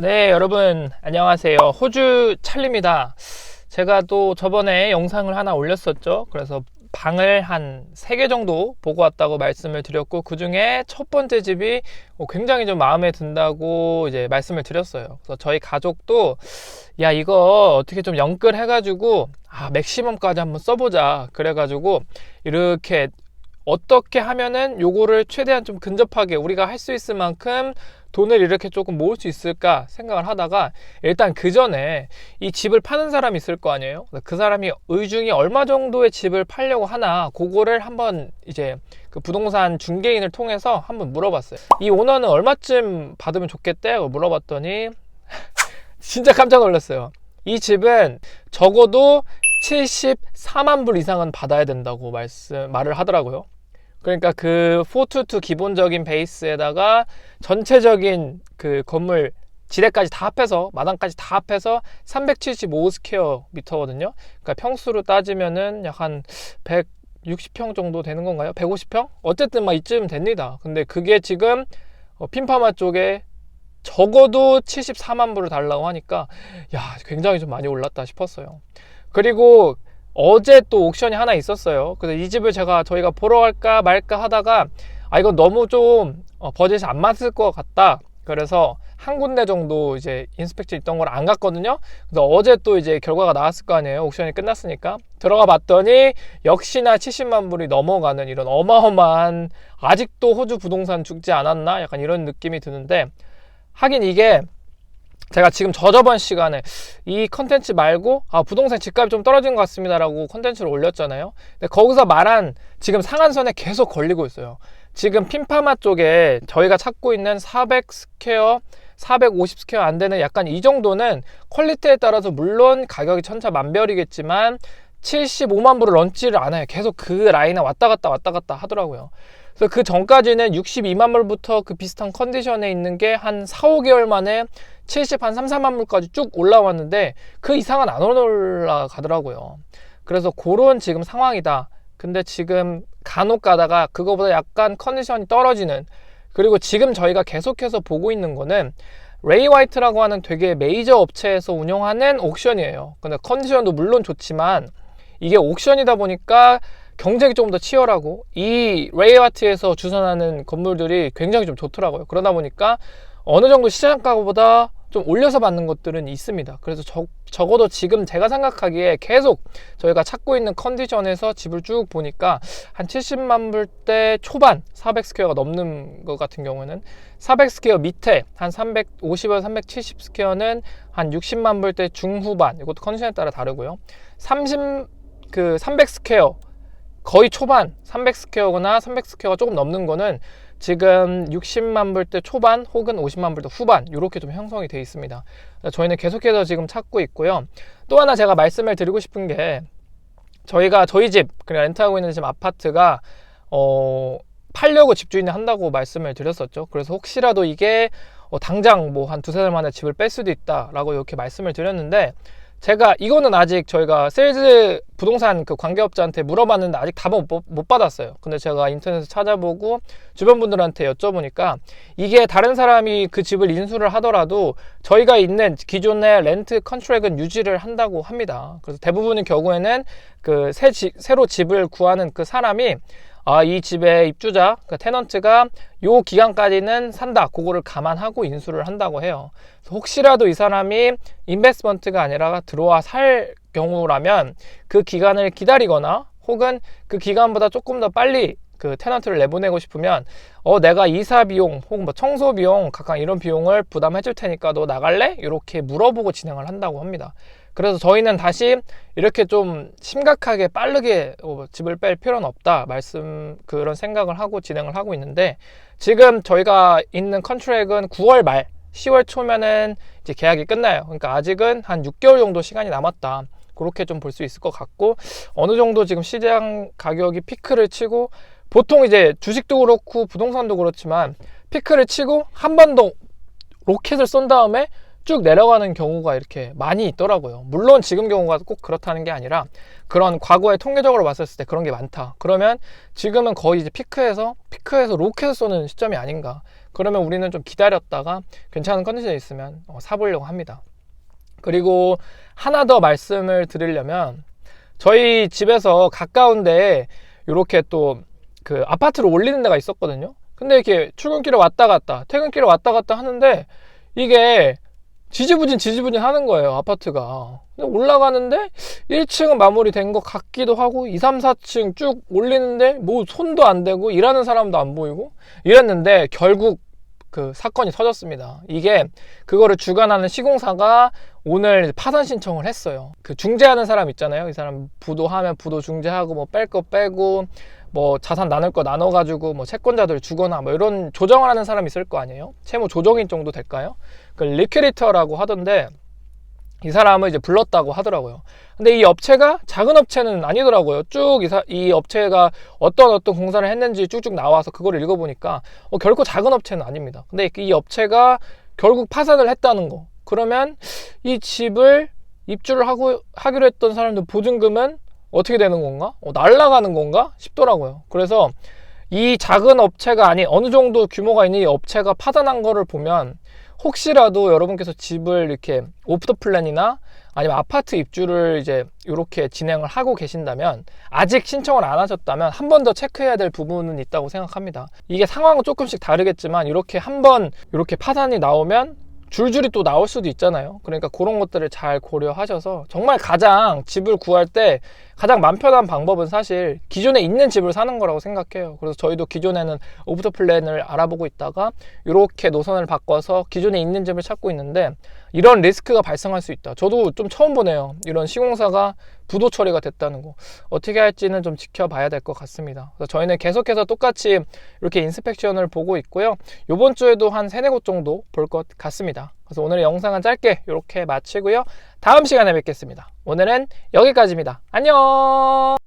네, 여러분 안녕하세요. 호주 찰리입니다. 제가 또 저번에 영상을 하나 올렸었죠. 그래서 방을 한 3개 정도 보고 왔다고 말씀을 드렸고, 그 중에 첫 번째 집이 굉장히 좀 마음에 든다고 이제 말씀을 드렸어요. 그래서 저희 가족도 야, 이거 어떻게 좀 영끌 해가지고 맥시멈까지 한번 써보자 그래가지고, 이렇게 어떻게 하면은 요거를 최대한 좀 근접하게 우리가 할 수 있을 만큼 돈을 이렇게 조금 모을 수 있을까 생각을 하다가, 일단 그 전에 이 집을 파는 사람이 있을 거 아니에요. 그 사람이 의중이 얼마 정도의 집을 팔려고 하나, 그거를 한번 이제 그 부동산 중개인을 통해서 한번 물어봤어요. 이 오너는 얼마쯤 받으면 좋겠대? 물어봤더니 진짜 깜짝 놀랐어요. 이 집은 적어도 74만 불 이상은 받아야 된다고 말을 하더라고요. 그러니까 그 422 기본적인 베이스에다가 전체적인 그 건물 지대까지 다 합해서, 마당까지 다 합해서 375 스퀘어 미터거든요. 그러니까 평수로 따지면은 약 한 160평 정도 되는 건가요? 150평? 어쨌든 막 이쯤 됩니다. 근데 그게 지금 핀파마 쪽에 적어도 74만 불을 달라고 하니까 야, 굉장히 좀 많이 올랐다 싶었어요. 그리고 어제 또 옥션이 하나 있었어요. 그래서 이 집을 저희가 보러 갈까 말까 하다가 이건 너무 좀 버젯이 안 맞을 것 같다. 그래서 한 군데 정도 이제 인스펙션 있던 걸 안 갔거든요. 그래서 어제 또 이제 결과가 나왔을 거 아니에요. 옥션이 끝났으니까 들어가 봤더니 역시나 70만 불이 넘어가는 이런 어마어마한, 아직도 호주 부동산 죽지 않았나 약간 이런 느낌이 드는데, 하긴 이게 제가 지금 저번 시간에 이 컨텐츠 말고 부동산 집값이 좀 떨어진 것 같습니다 라고 컨텐츠를 올렸잖아요. 근데 거기서 말한 지금 상한선에 계속 걸리고 있어요. 지금 핀파마 쪽에 저희가 찾고 있는 400 스퀘어 450 스퀘어 안 되는 약간 이 정도는 퀄리티에 따라서 물론 가격이 천차만별이겠지만 75만 불을 넘지를 않아요. 계속 그 라인에 왔다 갔다 하더라고요. 그래서 그 전까지는 62만 불부터 그 비슷한 컨디션에 있는 게 한 4, 5개월 만에 70, 한 3, 4만 불까지 쭉 올라왔는데 그 이상은 안 올라가더라고요. 그래서 그런 지금 상황이다. 근데 지금 간혹 가다가 그거보다 약간 컨디션이 떨어지는, 그리고 지금 저희가 계속해서 보고 있는 거는 레이 화이트라고 하는 되게 메이저 업체에서 운영하는 옥션이에요. 근데 컨디션도 물론 좋지만 이게 옥션이다 보니까 경쟁이 조금 더 치열하고, 이 레이 화이트에서 주선하는 건물들이 굉장히 좀 좋더라고요. 그러다 보니까 어느 정도 시장가보다 좀 올려서 받는 것들은 있습니다. 그래서 적어도 지금 제가 생각하기에 계속 저희가 찾고 있는 컨디션에서 집을 쭉 보니까 한 70만 불대 초반, 400스퀘어가 넘는 것 같은 경우는 400스퀘어 밑에 한 350에서 370 스퀘어는 한 60만 불대 중후반, 이것도 컨디션에 따라 다르고요. 300스퀘어 거의 초반, 300스퀘어거나 300스퀘어가 조금 넘는 거는 지금 60만 불대 초반 혹은 50만 불대 후반, 이렇게 좀 형성이 되어 있습니다. 저희는 계속해서 지금 찾고 있고요. 또 하나 제가 말씀을 드리고 싶은 게, 저희 집, 그냥 렌트하고 있는 지금 아파트가 팔려고 집주인이 한다고 말씀을 드렸었죠. 그래서 혹시라도 이게 당장 뭐 한 2-3달 만에 집을 뺄 수도 있다 라고 이렇게 말씀을 드렸는데, 제가 이거는 아직 저희가 세일즈 부동산 그 관계업자한테 물어봤는데 아직 답은 못 받았어요. 근데 제가 인터넷에서 찾아보고 주변 분들한테 여쭤보니까 이게 다른 사람이 그 집을 인수를 하더라도 저희가 있는 기존의 렌트 컨트랙은 유지를 한다고 합니다. 그래서 대부분의 경우에는 그 새로 집을 구하는 그 사람이 이 집의 입주자, 그 테넌트가 요 기간까지는 산다, 그거를 감안하고 인수를 한다고 해요. 혹시라도 이 사람이 인베스트먼트가 아니라 들어와 살 경우라면 그 기간을 기다리거나 혹은 그 기간보다 조금 더 빨리 그 테넌트를 내보내고 싶으면 내가 이사 비용 혹은 뭐 청소 비용 각각 이런 비용을 부담해 줄 테니까 너 나갈래? 이렇게 물어보고 진행을 한다고 합니다. 그래서 저희는 다시 이렇게 좀 심각하게 빠르게 집을 뺄 필요는 없다 그런 생각을 하고 진행을 하고 있는데, 지금 저희가 있는 컨트랙은 9월 말 10월 초면은 이제 계약이 끝나요. 그러니까 아직은 한 6개월 정도 시간이 남았다, 그렇게 좀 볼 수 있을 것 같고, 어느 정도 지금 시장 가격이 피크를 치고, 보통 이제 주식도 그렇고 부동산도 그렇지만 피크를 치고 한 번 더 로켓을 쏜 다음에 쭉 내려가는 경우가 이렇게 많이 있더라고요. 물론 지금 경우가 꼭 그렇다는 게 아니라 그런 과거에 통계적으로 봤을 때 그런 게 많다. 그러면 지금은 거의 이제 피크에서 로켓을 쏘는 시점이 아닌가, 그러면 우리는 좀 기다렸다가 괜찮은 컨디션이 있으면 사보려고 합니다. 그리고 하나 더 말씀을 드리려면, 저희 집에서 가까운데 이렇게 또 그 아파트를 올리는 데가 있었거든요. 근데 이렇게 출근길에 왔다 갔다, 퇴근길에 왔다 갔다 하는데 이게 지지부진 하는 거예요, 아파트가. 근데 올라가는데 1층은 마무리된 것 같기도 하고 2, 3, 4층 쭉 올리는데 뭐 손도 안 대고 일하는 사람도 안 보이고 이랬는데, 결국 그 사건이 터졌습니다. 이게 그거를 주관하는 시공사가 오늘 파산 신청을 했어요. 그 중재하는 사람 있잖아요. 이 사람 부도하면 부도 중재하고 뭐 뺄 거 빼고 뭐 자산 나눌 거 나눠가지고 뭐 채권자들 주거나 뭐 이런 조정을 하는 사람이 있을 거 아니에요. 채무 조정인 정도 될까요? 그 리퀴리터라고 하던데, 이 사람을 이제 불렀다고 하더라고요. 근데 이 업체가 작은 업체는 아니더라고요. 쭉 이 업체가 어떤 공사를 했는지 쭉쭉 나와서 그거를 읽어보니까 결코 작은 업체는 아닙니다. 근데 이 업체가 결국 파산을 했다는 거. 그러면 이 집을 입주를 하기로 했던 사람들 보증금은 어떻게 되는 건가? 날아가는 건가? 싶더라고요. 그래서 이 작은 업체가 아닌 어느 정도 규모가 있는 이 업체가 파산한 거를 보면, 혹시라도 여러분께서 집을 이렇게 오프터 플랜이나 아니면 아파트 입주를 이제 이렇게 진행을 하고 계신다면, 아직 신청을 안 하셨다면 한 번 더 체크해야 될 부분은 있다고 생각합니다. 이게 상황은 조금씩 다르겠지만 이렇게 한번 이렇게 파산이 나오면 줄줄이 또 나올 수도 있잖아요. 그러니까 그런 것들을 잘 고려하셔서, 정말 가장 집을 구할 때 가장 마음 편한 방법은 사실 기존에 있는 집을 사는 거라고 생각해요. 그래서 저희도 기존에는 오프터 플랜을 알아보고 있다가 이렇게 노선을 바꿔서 기존에 있는 집을 찾고 있는데, 이런 리스크가 발생할 수 있다. 저도 좀 처음 보네요. 이런 시공사가 부도 처리가 됐다는 거. 어떻게 할지는 좀 지켜봐야 될 것 같습니다. 그래서 저희는 계속해서 똑같이 이렇게 인스펙션을 보고 있고요. 이번 주에도 한 3-4곳 정도 볼 것 같습니다. 그래서 오늘의 영상은 짧게 이렇게 마치고요. 다음 시간에 뵙겠습니다. 오늘은 여기까지입니다. 안녕.